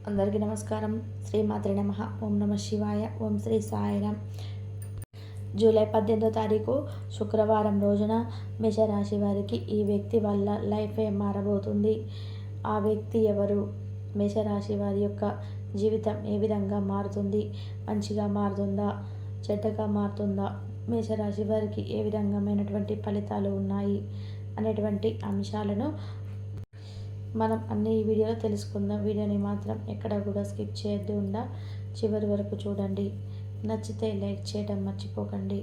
అందరికీ నమస్కారం. శ్రీమాత్రే నమః. ఓం నమః శివాయ. ఓం శ్రీ సాయిరామ్. జూలై 18వ తారీఖు శుక్రవారం రోజున మేషరాశి వారికి ఈ వ్యక్తి వల్ల లైఫే మారబోతుంది. ఆ వ్యక్తి ఎవరు? మేషరాశి వారి యొక్క జీవితం ఏ విధంగా మారుతుంది? మంచిగా మారుతుందా? చెడ్డగా మారుతుందా? మేషరాశి వారికి ఏ విధంగామైనటువంటి ఫలితాలు ఉన్నాయి అనేటువంటి అంశాలను మనం అన్ని ఈ వీడియోలో తెలుసుకుందాం. వీడియోని మాత్రం ఎక్కడ కూడా స్కిప్ చేయొద్దు, చివరి వరకు చూడండి. నచ్చితే లైక్ చేయడం మర్చిపోకండి.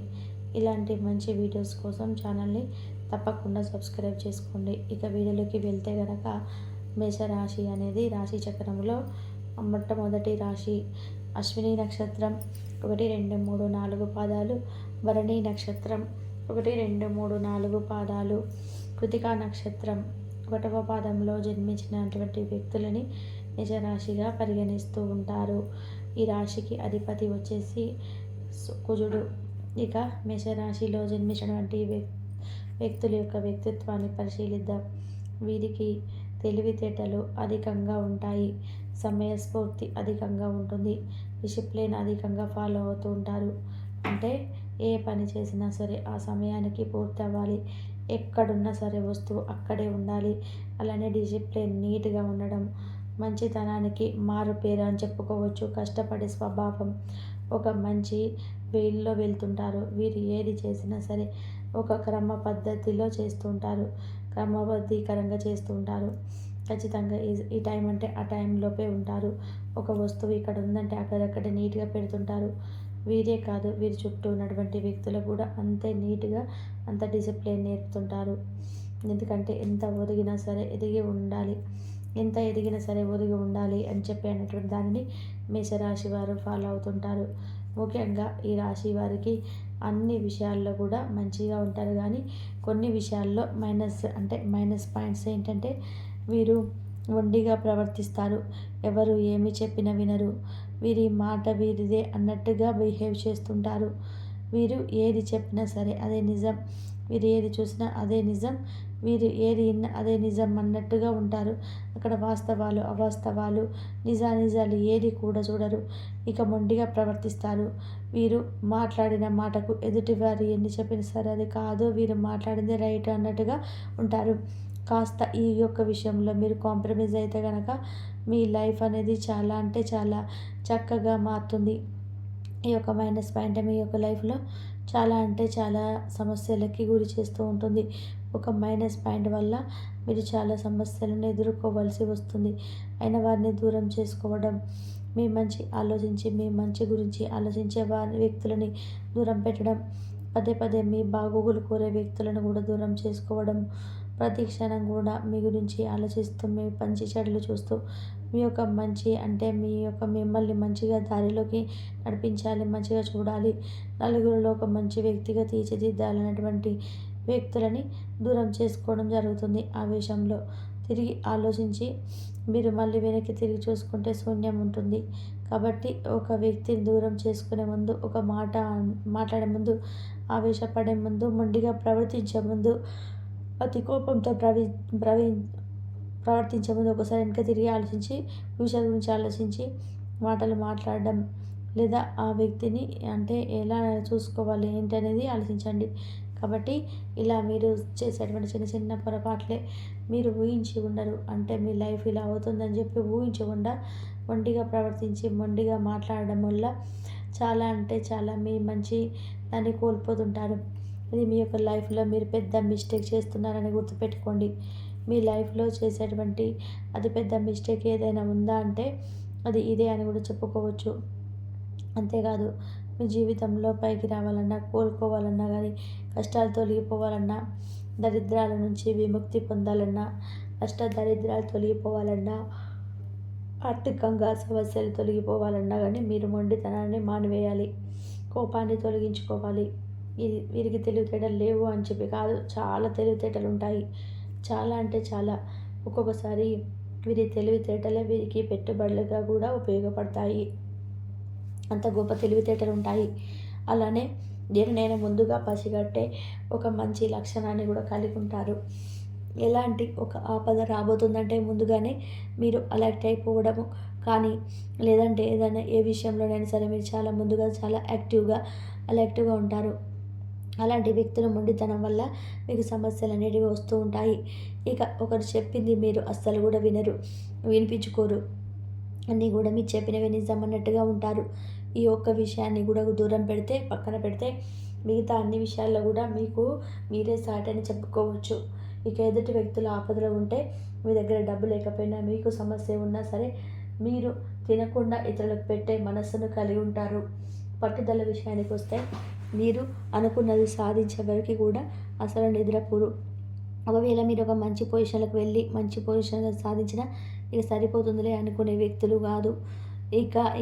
ఇలాంటి మంచి వీడియోస్ కోసం ఛానల్ని తప్పకుండా సబ్స్క్రైబ్ చేసుకోండి. ఇక వీడియోలోకి వెళ్తే కనుక మేషరాశి అనేది రాశి చక్రంలో మొట్టమొదటి రాశి. అశ్విని నక్షత్రం 1, 2, 3, 4 పాదాలు, భరణి నక్షత్రం 1, 2, 3, 4 పాదాలు, కృతికా నక్షత్రం 1వ పాదంలో జన్మించినటువంటి వ్యక్తులని మేషరాశిగా పరిగణిస్తూ ఉంటారు. ఈ రాశికి అధిపతి వచ్చేసి కుజుడు. ఇక మేషరాశిలో జన్మించినటువంటి వ్యక్తుల యొక్క వ్యక్తిత్వాన్ని పరిశీలిద్దాం. వీరికి తెలివితేటలు అధికంగా ఉంటాయి, సమయస్ఫూర్తి అధికంగా ఉంటుంది, డిసిప్లిన్ అధికంగా ఫాలో అవుతూ ఉంటారు. అంటే ఏ పని చేసినా సరే ఆ సమయానికి పూర్తి అవ్వాలి, ఎక్కడున్నా సరే వస్తువు అక్కడే ఉండాలి. అలానే డిసిప్లిన్, నీట్గా ఉండడం, మంచితనానికి మారు పేరు అని చెప్పుకోవచ్చు. కష్టపడే స్వభావం, ఒక మంచి వేలో వెళ్తుంటారు. వీరు ఏది చేసినా సరే ఒక క్రమ పద్ధతిలో చేస్తుంటారు, క్రమబద్ధీకరంగా చేస్తుంటారు. ఖచ్చితంగా ఈ టైం అంటే ఆ టైంలోపే ఉంటారు. ఒక వస్తువు ఇక్కడ ఉందంటే అక్కడక్కడే నీట్గా పెడుతుంటారు. వీరే కాదు, వీరి చుట్టూ ఉన్నటువంటి వ్యక్తులకు కూడా అంతే నీట్గా, అంత డిసిప్లిన్ నేర్పుతుంటారు. ఎందుకంటే ఎంత ఒదిగినా సరే ఎదిగి ఉండాలి, ఎంత ఎదిగినా సరే ఒదిగి ఉండాలి అని చెప్పి అనేటువంటి దానిని మేషరాశి వారు ఫాలో అవుతుంటారు. ముఖ్యంగా ఈ రాశి వారికి అన్ని విషయాల్లో కూడా మంచిగా ఉంటారు, కానీ కొన్ని విషయాల్లో మైనస్ పాయింట్స్ ఏంటంటే వీరు మొండిగా ప్రవర్తిస్తారు. ఎవరు ఏమి చెప్పినా వినరు. వీరి మాట వీరిదే అన్నట్టుగా బిహేవ్ చేస్తుంటారు. వీరు ఏది చెప్పినా సరే అదే నిజం, వీరు ఏది చూసినా అదే నిజం, వీరు ఏది విన్నా అదే నిజం అన్నట్టుగా ఉంటారు. అక్కడ వాస్తవాలు, అవాస్తవాలు, నిజానిజాలు ఏది కూడా చూడరు. ఇక మొండిగా ప్రవర్తిస్తారు. వీరు మాట్లాడిన మాటకు ఎదుటివారు ఎన్ని చెప్పినా సరే అది కాదు, వీరు మాట్లాడిందే రైట్ అన్నట్టుగా ఉంటారు. కాస్త ఈ యొక్క విషయంలో మీరు కాంప్రమైజ్ అయితే కనుక మీ లైఫ్ అనేది చాలా అంటే చాలా చక్కగా మారుతుంది. ఈ యొక్క మైనస్ పాయింట్ మీ యొక్క లైఫ్లో చాలా అంటే చాలా సమస్యలకి గురి చేస్తూ ఉంటుంది. ఒక మైనస్ పాయింట్ వల్ల మీరు చాలా సమస్యలను ఎదుర్కోవాల్సి వస్తుంది. అయిన వారిని దూరం చేసుకోవడం, మీ మంచి గురించి ఆలోచించే వ్యక్తులని దూరం పెట్టడం, పదే పదే మీ బాగోగులు కోరే వ్యక్తులను కూడా దూరం చేసుకోవడం, ప్రతి క్షణం కూడా మీ గురించి ఆలోచిస్తూ, మీ మంచి చెడులు చూస్తూ, మీ యొక్క మిమ్మల్ని మంచిగా దారిలోకి నడిపించాలి, మంచిగా చూడాలి, నలుగురిలో ఒక మంచి వ్యక్తిగా తీర్చిదిద్దాలనేటువంటి వ్యక్తులని దూరం చేసుకోవడం జరుగుతుంది. ఆ విషయంలో తిరిగి ఆలోచించి మీరు మళ్ళీ వెనక్కి తిరిగి చూసుకుంటే శూన్యం ఉంటుంది. కాబట్టి ఒక వ్యక్తిని దూరం చేసుకునే ముందు, ఒక మాట్లాడే ముందు, ఆవేశపడే ముందు, మొండిగా ప్రవర్తించే ముందు, అతి కోపంతో ప్రవర్తించే ముందు ఒకసారి వెనక తిరిగి ఆలోచించి, ఫ్యూచర్ గురించి ఆలోచించి మాటలు మాట్లాడడం, లేదా ఆ వ్యక్తిని ఎలా చూసుకోవాలి ఏంటి అనేది ఆలోచించండి. కాబట్టి ఇలా మీరు చేసేటువంటి చిన్న చిన్న పొరపాట్లే మీరు ఊహించి ఉండరు. మీ లైఫ్ ఇలా అవుతుందని చెప్పి ఊహించకుండా మొండిగా ప్రవర్తించి, మొండిగా మాట్లాడడం వల్ల చాలా అంటే చాలా మీ మంచి దాన్ని కోల్పోతుంటారు. ఇది మీ యొక్క లైఫ్లో మీరు పెద్ద మిస్టేక్ చేస్తున్నారని గుర్తుపెట్టుకోండి. మీ లైఫ్లో చేసేటువంటి అతిపెద్ద మిస్టేక్ ఏదైనా ఉందా అంటే అది ఇదే అని కూడా చెప్పుకోవచ్చు. అంతేకాదు, మీ జీవితంలో పైకి రావాలన్నా, కోలుకోవాలన్నా, కానీ కష్టాలు తొలగిపోవాలన్నా, దరిద్రాల నుంచి విముక్తి పొందాలన్నా, దరిద్రాలు తొలగిపోవాలన్నా, ఆర్థికంగా సమస్యలు తొలగిపోవాలన్నా కానీ మీరు మొండితనాన్ని మానివేయాలి, కోపాన్ని తొలగించుకోవాలి. వీరికి తెలివితేటలు లేవు అని చెప్పి కాదు, చాలా తెలివితేటలు ఉంటాయి. చాలా అంటే చాలా. ఒక్కొక్కసారి వీరి తెలివితేటలే వీరికి పెట్టుబడులుగా కూడా ఉపయోగపడతాయి. అంత గొప్ప తెలివితేటలు ఉంటాయి. అలానే దేనినైనా ముందుగా పసిగట్టే ఒక మంచి లక్షణాన్ని కూడా కలిగి ఉంటారు. ఎలాంటి ఒక ఆపద రాబోతుందంటే ముందుగానే మీరు అలర్ట్ అయిపోవడము, కానీ లేదంటే ఏదైనా ఏ విషయంలోనైనా సరే మీరు చాలా ముందుగా చాలా యాక్టివ్గా ఉంటారు. అలాంటి వ్యక్తుల మొండితనం వల్ల మీకు సమస్యలు అనేటివి వస్తూ ఉంటాయి. ఇక ఒకరు చెప్పింది మీరు అస్సలు కూడా వినిపించుకోరు. అన్నీ కూడా మీరు చెప్పినవి నిజం అన్నట్టుగా ఉంటారు. ఈ ఒక్క విషయాన్ని కూడా పక్కన పెడితే మిగతా అన్ని విషయాల్లో కూడా మీకు మీరే సాటి అని చెప్పుకోవచ్చు. ఇక ఎదుటి వ్యక్తుల ఆపదలో ఉంటే మీ దగ్గర డబ్బు లేకపోయినా మీకు సమస్య ఉన్నా సరే మీరు తినకుండా ఇతరులకు పెట్టే మనస్సును కలిగి ఉంటారు. పట్టుదల విషయానికి వస్తే మీరు అనుకున్నది సాధించే వరకు కూడా అసలు నిద్రపోరు. ఒకవేళ మీరు ఒక మంచి పొజిషన్లకు వెళ్ళి మంచి పొజిషన్ సాధించినా ఇక సరిపోతుందిలే అనుకునే వ్యక్తులు కాదు.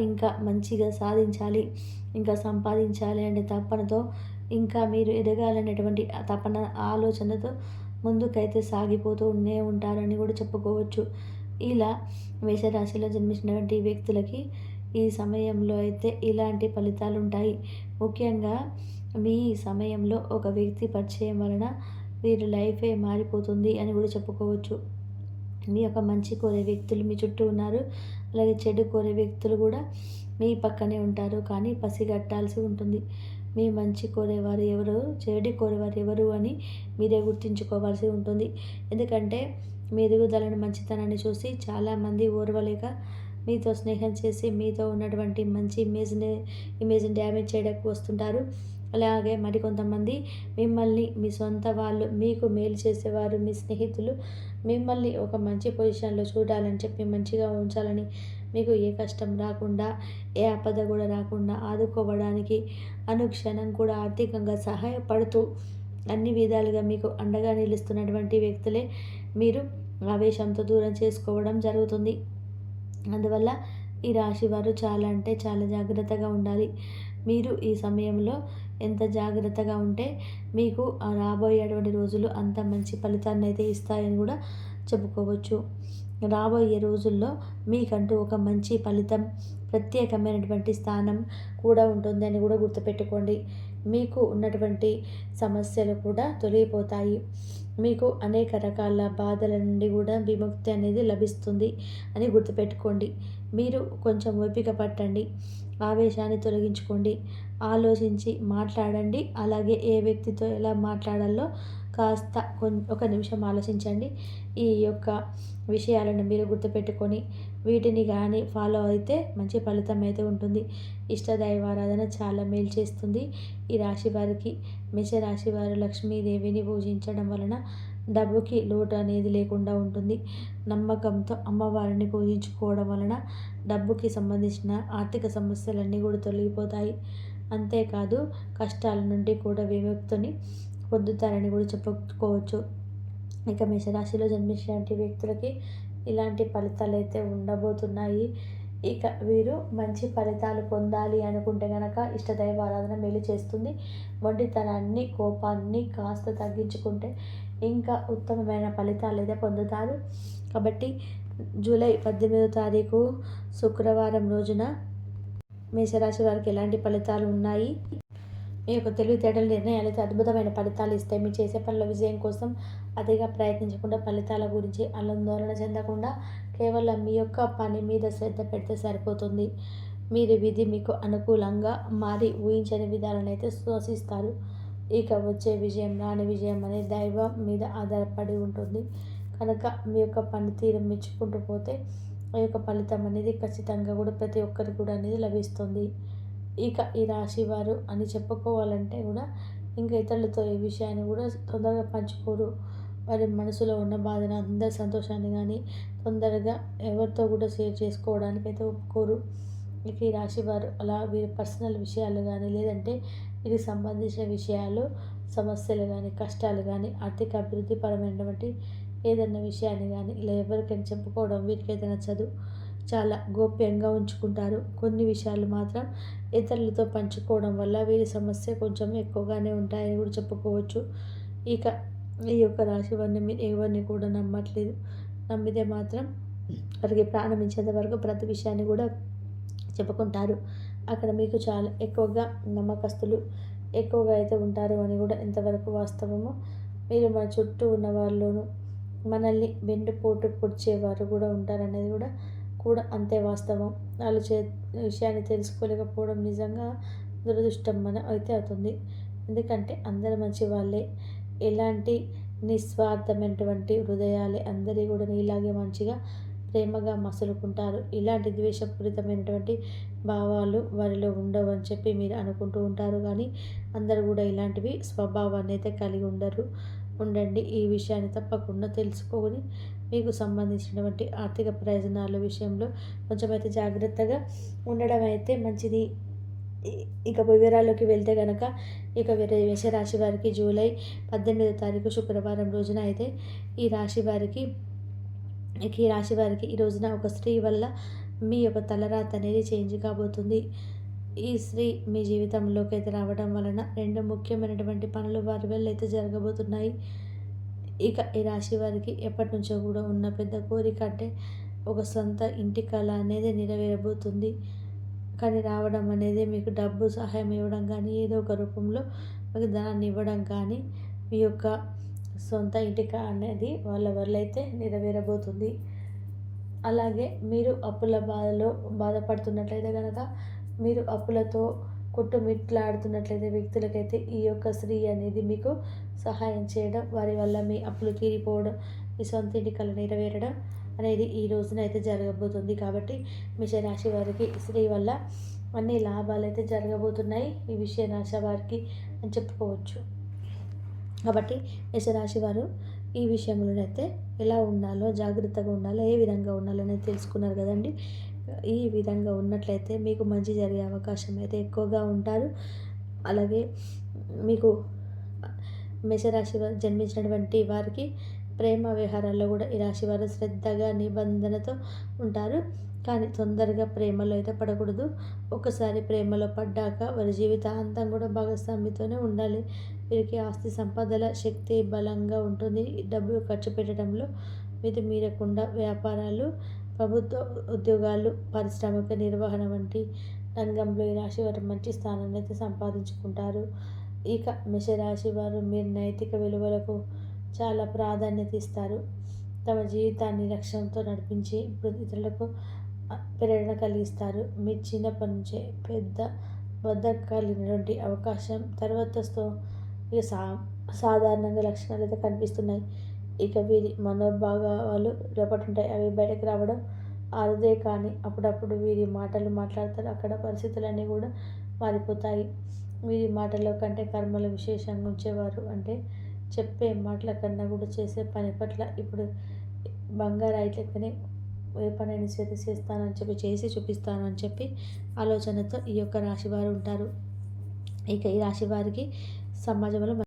ఇంకా మంచిగా సాధించాలి, ఇంకా సంపాదించాలి అనే తపనతో, ఇంకా మీరు ఎదగాలనేటువంటి తపన ఆలోచనతో ముందుకైతే సాగిపోతూనే ఉంటారని కూడా చెప్పుకోవచ్చు. ఇలా మేషరాశిలో జన్మించినటువంటి వ్యక్తులకి ఈ సమయంలో అయితే ఇలాంటి ఫలితాలు ఉంటాయి. ముఖ్యంగా మీ సమయంలో ఒక వ్యక్తి పరిచయం వలన వీరి లైఫే మారిపోతుంది అని కూడా చెప్పుకోవచ్చు. మీ యొక్క మంచి కోరే వ్యక్తులు మీ చుట్టూ ఉన్నారు. అలాగే చెడు కోరే వ్యక్తులు కూడా మీ పక్కనే ఉంటారు. కానీ పసిగట్టాల్సి ఉంటుంది. మీ మంచి కోరేవారు ఎవరు, చెడు కోరేవారు ఎవరు అని మీరే గుర్తించుకోవాల్సి ఉంటుంది. ఎందుకంటే మీ ఎదుగుదలను మంచితనాన్ని చూసి చాలామంది ఓర్వలేక మీతో స్నేహం చేసి మీతో ఉన్నటువంటి మంచి ఇమేజ్ని డ్యామేజ్ చేయడానికి వస్తుంటారు. అలాగే మరికొంతమంది మిమ్మల్ని మీ సొంత వాళ్ళు, మీకు మేలు చేసేవారు, మీ స్నేహితులు మిమ్మల్ని ఒక మంచి పొజిషన్లో చూడాలని చెప్పి మంచిగా ఉంచాలని, మీకు ఏ కష్టం రాకుండా ఏ ఆపద కూడా రాకుండా ఆదుకోవడానికి అనుక్షణం కూడా ఆర్థికంగా సహాయపడుతూ అన్ని విధాలుగా మీకు అండగా నిలుస్తున్నటువంటి వ్యక్తులే మీరు ఆవేశంతో దూరం చేసుకోవడం జరుగుతుంది. అందువల్ల ఈ రాశి వారు చాలా అంటే చాలా జాగ్రత్తగా ఉండాలి. మీరు ఈ సమయంలో ఎంత జాగ్రత్తగా ఉంటే మీకు రాబోయేటువంటి రోజులు అంత మంచి ఫలితాన్ని అయితే ఇస్తాయని కూడా చెప్పుకోవచ్చు. రాబోయే రోజుల్లో మీకంటూ ఒక మంచి ఫలితం, ప్రత్యేకమైనటువంటి స్థానం కూడా ఉంటుందని కూడా గుర్తుపెట్టుకోండి. మీకు ఉన్నటువంటి సమస్యలు కూడా తొలగిపోతాయి. మీకు అనేక రకాల బాధల నుండి కూడా విముక్తి అనేది లభిస్తుంది అని గుర్తుపెట్టుకోండి. మీరు కొంచెం ఓపిక పట్టండి, ఆవేశాన్ని తొలగించుకోండి, ఆలోచించి మాట్లాడండి. అలాగే ఏ వ్యక్తితో ఎలా మాట్లాడాలో కాస్త ఒక నిమిషం ఆలోచించండి. ఈ యొక్క విషయాలను మీరు గుర్తుపెట్టుకొని వీటిని కానీ ఫాలో అయితే మంచి ఫలితం అయితే ఉంటుంది. ఇష్టదైవారాధన చాలా మేలు చేస్తుంది. ఈ రాశి వారికి, మేషరాశి వారు లక్ష్మీదేవిని పూజించడం వలన డబ్బుకి లోటు అనేది లేకుండా ఉంటుంది. నమ్మకంతో అమ్మవారిని పూజించుకోవడం వలన డబ్బుకి సంబంధించిన ఆర్థిక సమస్యలన్నీ కూడా తొలగిపోతాయి. అంతేకాదు కష్టాల నుండి కూడా విముక్తిని పొందుతారని కూడా చెప్పుకోవచ్చు. ఇక మేషరాశిలో జన్మించినటువంటి వ్యక్తులకి ఇలాంటి ఫలితాలు అయితే ఉండబోతున్నాయి. ఇక వీరు మంచి ఫలితాలు పొందాలి అనుకుంటే కనుక ఇష్టదైవ ఆరాధన మేలు చేస్తుంది. మొండితనాన్ని, కోపాన్ని కాస్త తగ్గించుకుంటే ఇంకా ఉత్తమమైన ఫలితాలు అయితే పొందుతారు. కాబట్టి జూలై 18వ తారీఖు శుక్రవారం రోజున మేషరాశి వారికి ఎలాంటి ఫలితాలు ఉన్నాయి, మీ యొక్క తెలివితేటల నిర్ణయాలైతే అద్భుతమైన ఫలితాలు ఇస్తాయి. మీరు చేసే పనుల విజయం కోసం అతిగా ప్రయత్నించకుండా, ఫలితాల గురించి ఆందోళన చెందకుండా కేవలం మీ యొక్క పని మీద శ్రద్ధ పెడితే సరిపోతుంది. మీరు విధి మీకు అనుకూలంగా మారి ఊహించని విధాలను అయితే శ్వాసిస్తారు. ఇక వచ్చే విజయం, రాని విజయం అనేది దైవం మీద ఆధారపడి ఉంటుంది. కనుక మీ యొక్క పనితీరు మెచ్చుకుంటూ పోతే ఆ యొక్క ఫలితం అనేది ఖచ్చితంగా కూడా ప్రతి ఒక్కరికి కూడా అనేది లభిస్తుంది. ఇక ఈ రాశి వారు అని చెప్పుకోవాలంటే కూడా ఇంకా ఇతరులతో ఏ విషయాన్ని కూడా తొందరగా పంచుకోరు. వారి మనసులో ఉన్న బాధను, అందరి సంతోషాన్ని కానీ తొందరగా ఎవరితో కూడా షేర్ చేసుకోవడానికి అయితే ఒప్పుకోరు. ఇక ఈ రాశి వారు అలా వీరి పర్సనల్ విషయాలు కానీ, లేదంటే వీరికి సంబంధించిన విషయాలు, సమస్యలు కానీ, కష్టాలు కానీ, ఆర్థిక అభివృద్ధి పరమైనటువంటి ఏదైనా విషయాన్ని కానీ ఇలా ఎవరికైనా చెప్పుకోవడం వీరికైతే నచ్చదు. చాలా గోప్యంగా ఉంచుకుంటారు. కొన్ని విషయాలు మాత్రం ఇతరులతో పంచుకోవడం వల్ల వీరి సమస్య కొంచెం ఎక్కువగానే ఉంటాయని కూడా చెప్పుకోవచ్చు. ఇక ఈ యొక్క రాశి వారిని మీరు ఎవరిని కూడా నమ్మట్లేదు. నమ్మితే మాత్రం వారికి ప్రాణం ఇచ్చేంత వరకు ప్రతి విషయాన్ని కూడా చెప్పుకుంటారు. అక్కడ మీకు చాలా ఎక్కువగా నమ్మకస్తులు ఎక్కువగా అయితే ఉంటారు అని కూడా ఎంతవరకు వాస్తవమో, మీరు మన చుట్టూ ఉన్న వాళ్ళలోనూ మనల్ని వెన్నుపోటు పొడిచేవారు కూడా ఉంటారనేది కూడా కూడా అంతే వాస్తవం. వాళ్ళు విషయాన్ని తెలుసుకోలేకపోవడం నిజంగా దురదృష్టం అయితే అవుతుంది. ఎందుకంటే అందరూ మంచి వాళ్ళే. ఎలాంటి నిస్వార్థమైనటువంటి హృదయాలే అందరి కూడా నీలాగే మంచిగా ప్రేమగా మసులుకుంటారు. ఇలాంటి ద్వేషపూరితమైనటువంటి భావాలు వారిలో ఉండవని చెప్పి మీరు అనుకుంటూ ఉంటారు కానీ అందరూ కూడా ఇలాంటివి స్వభావాన్ని అయితే కలిగి ఉండండి. ఈ విషయాన్ని తప్పకుండా తెలుసుకొని మీకు సంబంధించినటువంటి ఆర్థిక ప్రయోజనాల విషయంలో కొంచెం అయితే జాగ్రత్తగా ఉండడం అయితే మంచిది. ఇక వివరాల్లోకి వెళ్తే కనుక మేషరాశి వారికి జూలై 18వ తారీఖు శుక్రవారం రోజున అయితే ఈ రాశి వారికి ఈ రోజున ఒక స్త్రీ వల్ల మీ యొక్క తలరాత అనేది చేంజ్ కాబోతుంది. ఈ స్త్రీ మీ జీవితంలోకి అయితే రావడం వలన 2 ముఖ్యమైనటువంటి పనులు వారి వల్ల అయితే జరగబోతున్నాయి. ఇక ఈ రాశి వారికి ఎప్పటి నుంచో కూడా ఉన్న పెద్ద కోరిక అంటే ఒక సొంత ఇంటి కళ అనేది నెరవేరబోతుంది. కానీ రావడం అనేది మీకు డబ్బు సహాయం ఇవ్వడం కానీ ఏదో ఒక రూపంలో మీకు ధనాన్ని ఇవ్వడం కానీ మీ యొక్క సొంత ఇంటిక అనేది వాళ్ళ వల్ల అయితే నెరవేరబోతుంది. అలాగే మీరు అప్పుల బాధపడుతున్నట్లయితే కనుక మీరు అప్పులతో కొట్టుమిట్లాడుతున్నట్లయితే వ్యక్తులకైతే ఈ యొక్క స్త్రీ అనేది మీకు సహాయం చేయడం, వారి వల్ల మీ అప్పులు తీరిపోవడం, మీ సొంత ఇంటి కల నెరవేరడం అనేది ఈ రోజున అయితే జరగబోతుంది. కాబట్టి మేషరాశి వారికి స్త్రీ వల్ల అన్ని లాభాలు అయితే జరగబోతున్నాయి ఈ రాశి వారికి అని చెప్పుకోవచ్చు. కాబట్టి మేషరాశి వారు ఈ విషయంలోనైతే ఎలా ఉండాలో, జాగ్రత్తగా ఉండాలో, ఏ విధంగా ఉండాలో అనేది తెలుసుకున్నారు కదండి. ఈ విధంగా ఉన్నట్లయితే మీకు మంచి జరిగే అవకాశం అయితే ఎక్కువగా ఉంటారు. అలాగే మీకు మేషరాశి జన్మించినటువంటి వారికి ప్రేమ వ్యవహారాల్లో కూడా ఈ రాశి వారు శ్రద్ధగా నిబంధనతో ఉంటారు. కానీ తొందరగా ప్రేమలో అయితే పడకూడదు. ఒకసారి ప్రేమలో పడ్డాక వారి జీవితాంతం కూడా భాగస్వామితోనే ఉండాలి. వీరికి ఆస్తి సంపదల శక్తి బలంగా ఉంటుంది. డబ్బు ఖర్చు పెట్టడంలో మితి మీరకుండా వ్యాపారాలు, ప్రభుత్వ ఉద్యోగాలు, పారిశ్రామిక నిర్వహణ వంటి రంగంలో ఈ రాశి వారు మంచి స్థానాన్ని అయితే సంపాదించుకుంటారు. ఇక మేషరాశి వారు మీరు నైతిక విలువలకు చాలా ప్రాధాన్యత ఇస్తారు. తమ జీవితాన్ని లక్ష్యంతో నడిపించి ఇతరులకు ప్రేరణ కలిగిస్తారు. మీ చిన్నప్పటి నుంచే పెద్ద కలిగినటువంటి అవకాశం తర్వాతతో ఇక సాధారణంగా లక్షణాలు అయితే కనిపిస్తున్నాయి. ఇక వీరి మనోభావాలు రేపటి ఉంటాయి. అవి బయటకు రావడం అరుదే కానీ అప్పుడప్పుడు వీరి మాటలు మాట్లాడతారు. అక్కడ పరిస్థితులన్నీ కూడా మారిపోతాయి. వీరి మాటల్లో కంటే కర్మలు విశేషంగా ఉంచేవారు. అంటే చెప్పే మాటల కన్నా కూడా చేసే పని పట్ల ఇప్పుడు బంగారు అయితేనే ఏ పనిని చేస్తానని చెప్పి చేసి చూపిస్తాను అని చెప్పి ఆలోచనతో ఈ యొక్క రాశి వారు ఉంటారు. ఇక ఈ రాశి వారికి సమాజంలో